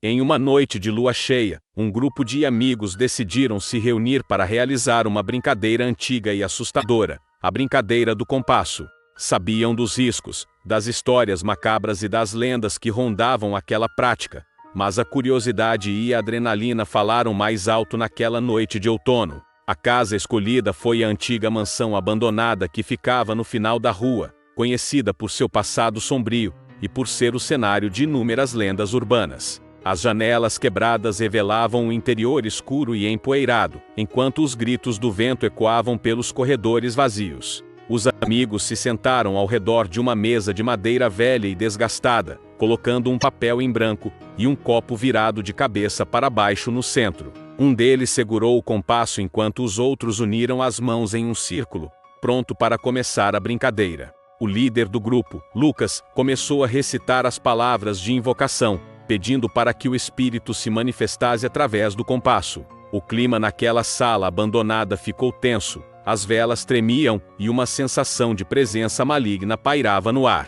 Em uma noite de lua cheia, um grupo de amigos decidiram se reunir para realizar uma brincadeira antiga e assustadora, a brincadeira do compasso. Sabiam dos riscos, das histórias macabras e das lendas que rondavam aquela prática, mas a curiosidade e a adrenalina falaram mais alto naquela noite de outono. A casa escolhida foi a antiga mansão abandonada que ficava no final da rua, conhecida por seu passado sombrio e por ser o cenário de inúmeras lendas urbanas. As janelas quebradas revelavam um interior escuro e empoeirado, enquanto os gritos do vento ecoavam pelos corredores vazios. Os amigos se sentaram ao redor de uma mesa de madeira velha e desgastada, colocando um papel em branco e um copo virado de cabeça para baixo no centro. Um deles segurou o compasso enquanto os outros uniram as mãos em um círculo, pronto para começar a brincadeira. O líder do grupo, Lucas, começou a recitar as palavras de invocação, pedindo para que o espírito se manifestasse através do compasso. O clima naquela sala abandonada ficou tenso, as velas tremiam e uma sensação de presença maligna pairava no ar.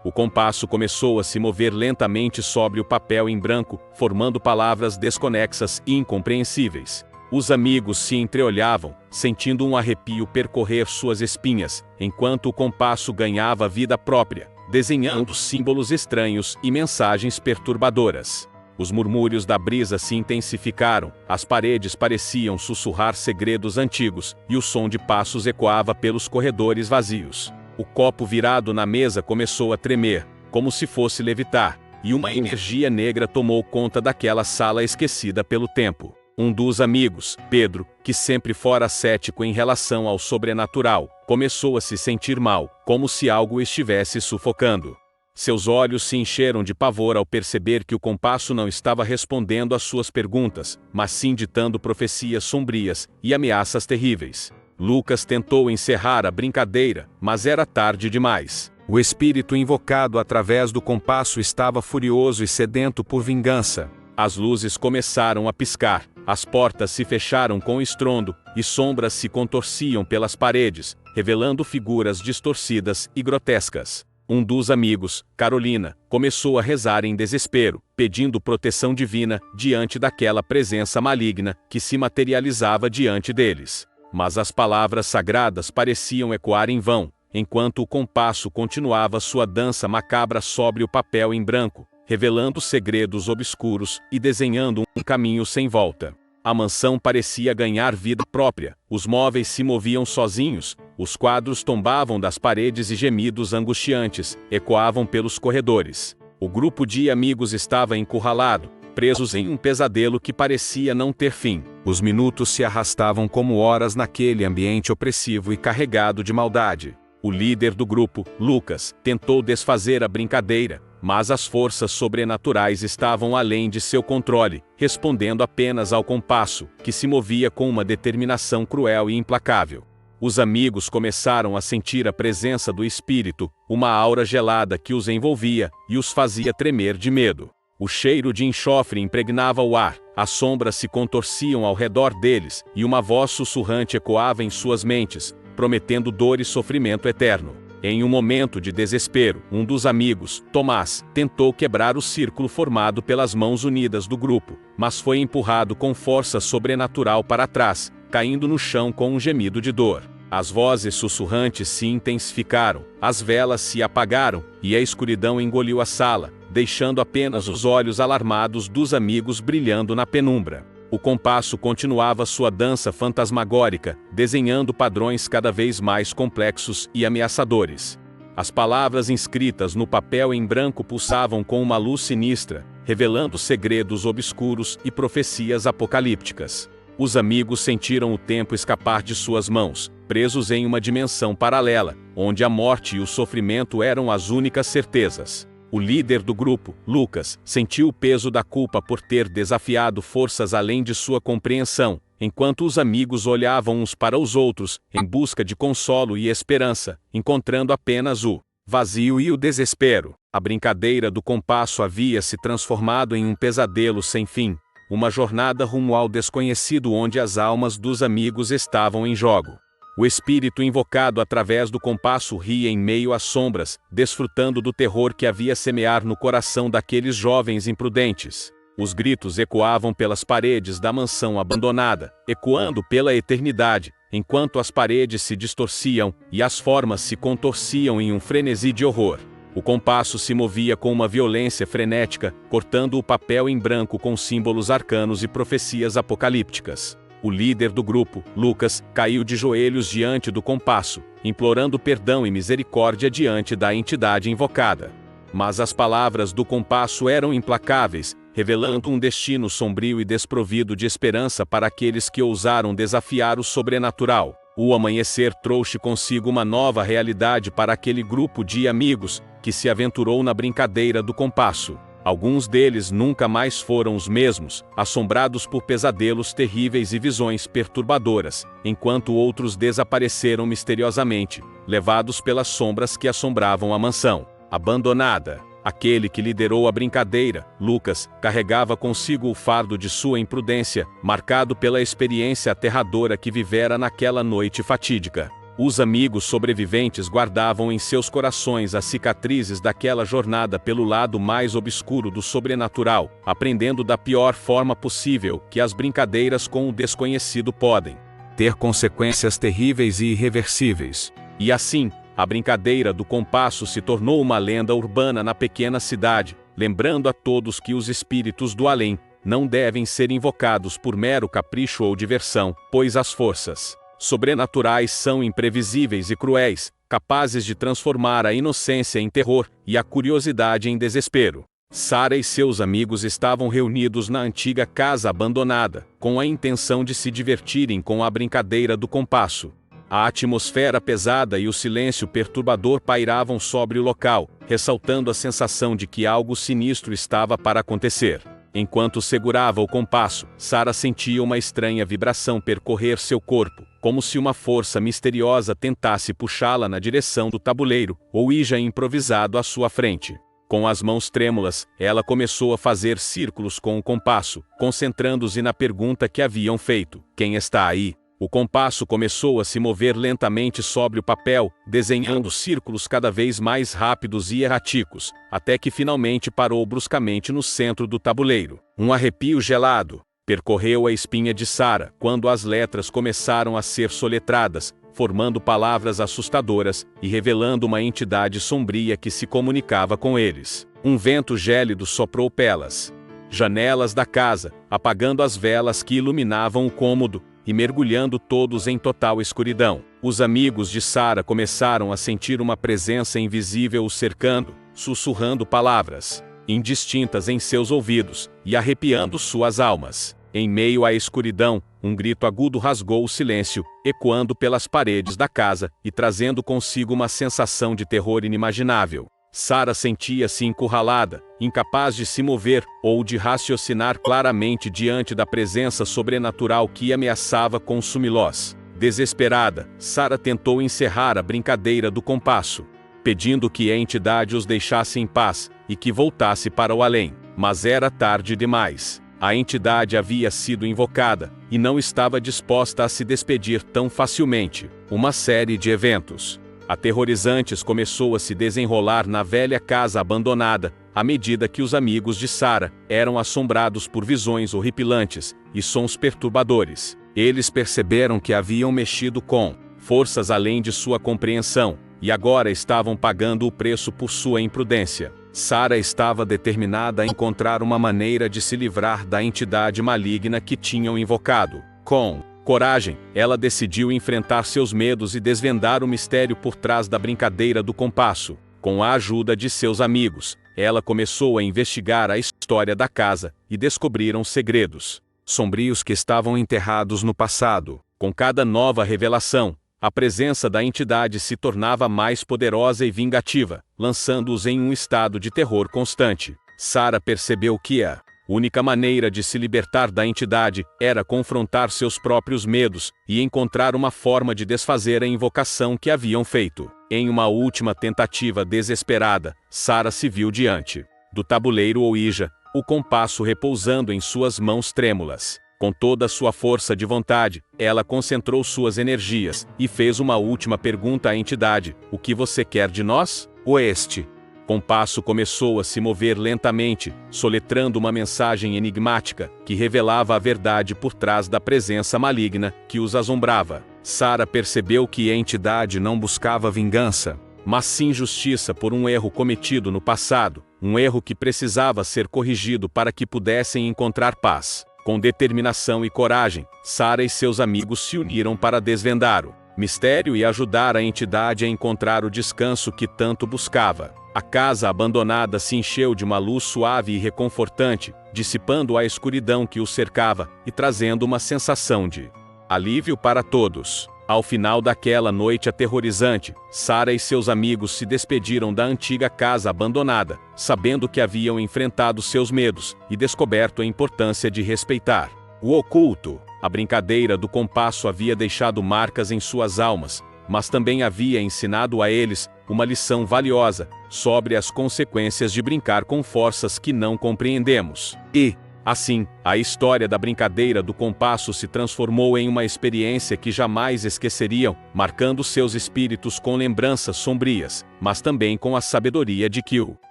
O compasso começou a se mover lentamente sobre o papel em branco, formando palavras desconexas e incompreensíveis. Os amigos se entreolhavam, sentindo um arrepio percorrer suas espinhas, enquanto o compasso ganhava vida própria, desenhando símbolos estranhos e mensagens perturbadoras. Os murmúrios da brisa se intensificaram, as paredes pareciam sussurrar segredos antigos, e o som de passos ecoava pelos corredores vazios. O copo virado na mesa começou a tremer, como se fosse levitar, e uma energia negra tomou conta daquela sala esquecida pelo tempo. Um dos amigos, Pedro, que sempre fora cético em relação ao sobrenatural, começou a se sentir mal, como se algo o estivesse sufocando. Seus olhos se encheram de pavor ao perceber que o compasso não estava respondendo às suas perguntas, mas sim ditando profecias sombrias e ameaças terríveis. Lucas tentou encerrar a brincadeira, mas era tarde demais. O espírito invocado através do compasso estava furioso e sedento por vingança. As luzes começaram a piscar, as portas se fecharam com estrondo, e sombras se contorciam pelas paredes, revelando figuras distorcidas e grotescas. Um dos amigos, Carolina, começou a rezar em desespero, pedindo proteção divina diante daquela presença maligna que se materializava diante deles. Mas as palavras sagradas pareciam ecoar em vão, enquanto o compasso continuava sua dança macabra sobre o papel em branco, revelando segredos obscuros e desenhando um caminho sem volta. A mansão parecia ganhar vida própria, os móveis se moviam sozinhos, os quadros tombavam das paredes e gemidos angustiantes ecoavam pelos corredores. O grupo de amigos estava encurralado, presos em um pesadelo que parecia não ter fim. Os minutos se arrastavam como horas naquele ambiente opressivo e carregado de maldade. O líder do grupo, Lucas, tentou desfazer a brincadeira, mas as forças sobrenaturais estavam além de seu controle, respondendo apenas ao compasso, que se movia com uma determinação cruel e implacável. Os amigos começaram a sentir a presença do espírito, uma aura gelada que os envolvia e os fazia tremer de medo. O cheiro de enxofre impregnava o ar, as sombras se contorciam ao redor deles, e uma voz sussurrante ecoava em suas mentes, prometendo dor e sofrimento eterno. Em um momento de desespero, um dos amigos, Tomás, tentou quebrar o círculo formado pelas mãos unidas do grupo, mas foi empurrado com força sobrenatural para trás, caindo no chão com um gemido de dor. As vozes sussurrantes se intensificaram, as velas se apagaram, e a escuridão engoliu a sala, deixando apenas os olhos alarmados dos amigos brilhando na penumbra. O compasso continuava sua dança fantasmagórica, desenhando padrões cada vez mais complexos e ameaçadores. As palavras inscritas no papel em branco pulsavam com uma luz sinistra, revelando segredos obscuros e profecias apocalípticas. Os amigos sentiram o tempo escapar de suas mãos, presos em uma dimensão paralela, onde a morte e o sofrimento eram as únicas certezas. O líder do grupo, Lucas, sentiu o peso da culpa por ter desafiado forças além de sua compreensão, enquanto os amigos olhavam uns para os outros, em busca de consolo e esperança, encontrando apenas o vazio e o desespero. A brincadeira do compasso havia se transformado em um pesadelo sem fim, uma jornada rumo ao desconhecido onde as almas dos amigos estavam em jogo. O espírito invocado através do compasso ria em meio às sombras, desfrutando do terror que havia semear no coração daqueles jovens imprudentes. Os gritos ecoavam pelas paredes da mansão abandonada, ecoando pela eternidade, enquanto as paredes se distorciam e as formas se contorciam em um frenesi de horror. O compasso se movia com uma violência frenética, cortando o papel em branco com símbolos arcanos e profecias apocalípticas. O líder do grupo, Lucas, caiu de joelhos diante do compasso, implorando perdão e misericórdia diante da entidade invocada. Mas as palavras do compasso eram implacáveis, revelando um destino sombrio e desprovido de esperança para aqueles que ousaram desafiar o sobrenatural. O amanhecer trouxe consigo uma nova realidade para aquele grupo de amigos que se aventurou na brincadeira do compasso. Alguns deles nunca mais foram os mesmos, assombrados por pesadelos terríveis e visões perturbadoras, enquanto outros desapareceram misteriosamente, levados pelas sombras que assombravam a mansão abandonada. Aquele que liderou a brincadeira, Lucas, carregava consigo o fardo de sua imprudência, marcado pela experiência aterradora que vivera naquela noite fatídica. Os amigos sobreviventes guardavam em seus corações as cicatrizes daquela jornada pelo lado mais obscuro do sobrenatural, aprendendo da pior forma possível que as brincadeiras com o desconhecido podem ter consequências terríveis e irreversíveis. E assim, a brincadeira do compasso se tornou uma lenda urbana na pequena cidade, lembrando a todos que os espíritos do além não devem ser invocados por mero capricho ou diversão, pois as forças sobrenaturais são imprevisíveis e cruéis, capazes de transformar a inocência em terror e a curiosidade em desespero. Sara e seus amigos estavam reunidos na antiga casa abandonada, com a intenção de se divertirem com a brincadeira do compasso. A atmosfera pesada e o silêncio perturbador pairavam sobre o local, ressaltando a sensação de que algo sinistro estava para acontecer. Enquanto segurava o compasso, Sara sentia uma estranha vibração percorrer seu corpo, como se uma força misteriosa tentasse puxá-la na direção do tabuleiro, ou ija improvisado à sua frente. Com as mãos trêmulas, ela começou a fazer círculos com o compasso, concentrando-se na pergunta que haviam feito: quem está aí? O compasso começou a se mover lentamente sobre o papel, desenhando círculos cada vez mais rápidos e erráticos, até que finalmente parou bruscamente no centro do tabuleiro. Um arrepio gelado percorreu a espinha de Sara quando as letras começaram a ser soletradas, formando palavras assustadoras e revelando uma entidade sombria que se comunicava com eles. Um vento gélido soprou pelas janelas da casa, apagando as velas que iluminavam o cômodo, e mergulhando todos em total escuridão. Os amigos de Sara começaram a sentir uma presença invisível os cercando, sussurrando palavras indistintas em seus ouvidos e arrepiando suas almas. Em meio à escuridão, um grito agudo rasgou o silêncio, ecoando pelas paredes da casa e trazendo consigo uma sensação de terror inimaginável. Sara sentia-se encurralada, incapaz de se mover ou de raciocinar claramente diante da presença sobrenatural que ameaçava consumi-los. Desesperada, Sara tentou encerrar a brincadeira do compasso, pedindo que a entidade os deixasse em paz e que voltasse para o além. Mas era tarde demais. A entidade havia sido invocada e não estava disposta a se despedir tão facilmente. Uma série de eventos aterrorizantes começou a se desenrolar na velha casa abandonada, à medida que os amigos de Sara eram assombrados por visões horripilantes e sons perturbadores. Eles perceberam que haviam mexido com forças além de sua compreensão, e agora estavam pagando o preço por sua imprudência. Sara estava determinada a encontrar uma maneira de se livrar da entidade maligna que tinham invocado. Com coragem, ela decidiu enfrentar seus medos e desvendar o mistério por trás da brincadeira do compasso. Com a ajuda de seus amigos, ela começou a investigar a história da casa e descobriram segredos sombrios que estavam enterrados no passado. Com cada nova revelação, a presença da entidade se tornava mais poderosa e vingativa, lançando-os em um estado de terror constante. Sara percebeu que a única maneira de se libertar da entidade era confrontar seus próprios medos e encontrar uma forma de desfazer a invocação que haviam feito. Em uma última tentativa desesperada, Sara se viu diante do tabuleiro Ouija, o compasso repousando em suas mãos trêmulas. Com toda a sua força de vontade, ela concentrou suas energias e fez uma última pergunta à entidade: o que você quer de nós? Oeste. compasso começou a se mover lentamente, soletrando uma mensagem enigmática, que revelava a verdade por trás da presença maligna, que os assombrava. Sarah percebeu que a entidade não buscava vingança, mas sim justiça por um erro cometido no passado, um erro que precisava ser corrigido para que pudessem encontrar paz. Com determinação e coragem, Sarah e seus amigos se uniram para desvendar o mistério e ajudar a entidade a encontrar o descanso que tanto buscava. A casa abandonada se encheu de uma luz suave e reconfortante, dissipando a escuridão que os cercava e trazendo uma sensação de alívio para todos. Ao final daquela noite aterrorizante, Sarah e seus amigos se despediram da antiga casa abandonada, sabendo que haviam enfrentado seus medos e descoberto a importância de respeitar o oculto. A brincadeira do compasso havia deixado marcas em suas almas, mas também havia ensinado a eles uma lição valiosa sobre as consequências de brincar com forças que não compreendemos. E, assim, a história da brincadeira do compasso se transformou em uma experiência que jamais esqueceriam, marcando seus espíritos com lembranças sombrias, mas também com a sabedoria de que o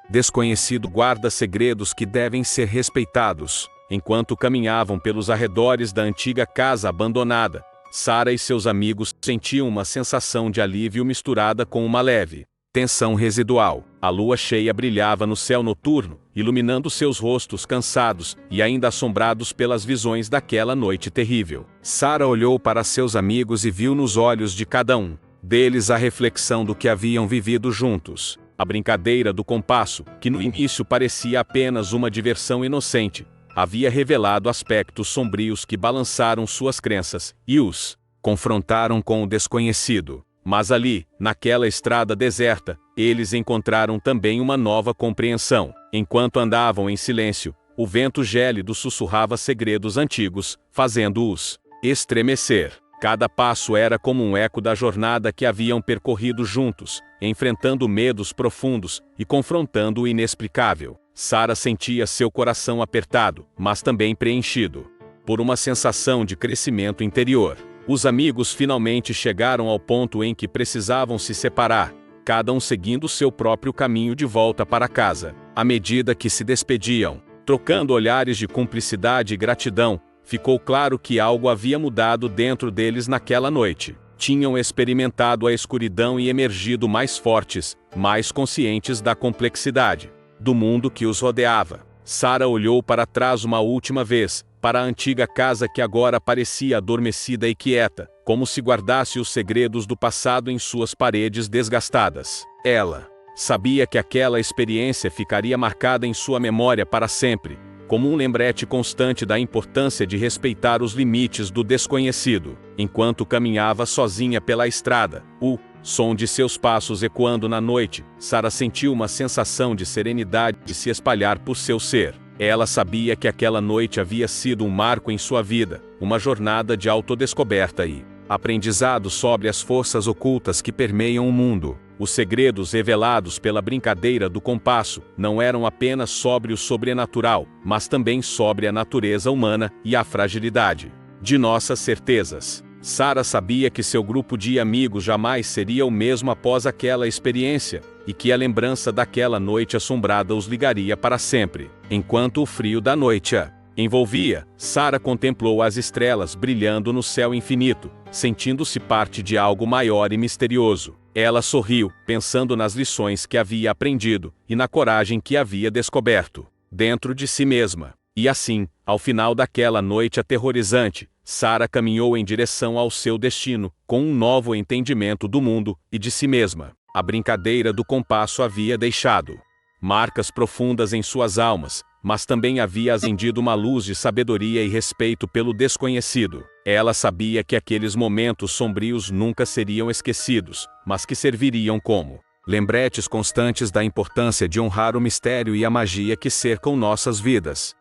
desconhecido guarda segredos que devem ser respeitados. Enquanto caminhavam pelos arredores da antiga casa abandonada, Sarah e seus amigos sentiam uma sensação de alívio misturada com uma leve tensão residual. A lua cheia brilhava no céu noturno, iluminando seus rostos cansados e ainda assombrados pelas visões daquela noite terrível. Sarah olhou para seus amigos e viu nos olhos de cada um deles a reflexão do que haviam vivido juntos. A brincadeira do compasso, que no início parecia apenas uma diversão inocente, havia revelado aspectos sombrios que balançaram suas crenças e os confrontaram com o desconhecido. Mas ali, naquela estrada deserta, eles encontraram também uma nova compreensão. Enquanto andavam em silêncio, o vento gélido sussurrava segredos antigos, fazendo-os estremecer. Cada passo era como um eco da jornada que haviam percorrido juntos, enfrentando medos profundos e confrontando o inexplicável. Sarah sentia seu coração apertado, mas também preenchido por uma sensação de crescimento interior. Os amigos finalmente chegaram ao ponto em que precisavam se separar, cada um seguindo seu próprio caminho de volta para casa. À medida que se despediam, trocando olhares de cumplicidade e gratidão, ficou claro que algo havia mudado dentro deles naquela noite. Tinham experimentado a escuridão e emergido mais fortes, mais conscientes da complexidade do mundo que os rodeava. Sarah olhou para trás uma última vez, para a antiga casa que agora parecia adormecida e quieta, como se guardasse os segredos do passado em suas paredes desgastadas. Ela sabia que aquela experiência ficaria marcada em sua memória para sempre, como um lembrete constante da importância de respeitar os limites do desconhecido. Enquanto caminhava sozinha pela estrada, o som de seus passos ecoando na noite, Sarah sentiu uma sensação de serenidade de se espalhar por seu ser. Ela sabia que aquela noite havia sido um marco em sua vida, uma jornada de autodescoberta e aprendizado sobre as forças ocultas que permeiam o mundo. Os segredos revelados pela brincadeira do compasso não eram apenas sobre o sobrenatural, mas também sobre a natureza humana e a fragilidade de nossas certezas. Sarah sabia que seu grupo de amigos jamais seria o mesmo após aquela experiência, e que a lembrança daquela noite assombrada os ligaria para sempre. Enquanto o frio da noite a envolvia, Sarah contemplou as estrelas brilhando no céu infinito, sentindo-se parte de algo maior e misterioso. Ela sorriu, pensando nas lições que havia aprendido, e na coragem que havia descoberto dentro de si mesma. E assim, ao final daquela noite aterrorizante, Sarah caminhou em direção ao seu destino, com um novo entendimento do mundo e de si mesma. A brincadeira do compasso havia deixado marcas profundas em suas almas, mas também havia acendido uma luz de sabedoria e respeito pelo desconhecido. Ela sabia que aqueles momentos sombrios nunca seriam esquecidos, mas que serviriam como lembretes constantes da importância de honrar o mistério e a magia que cercam nossas vidas.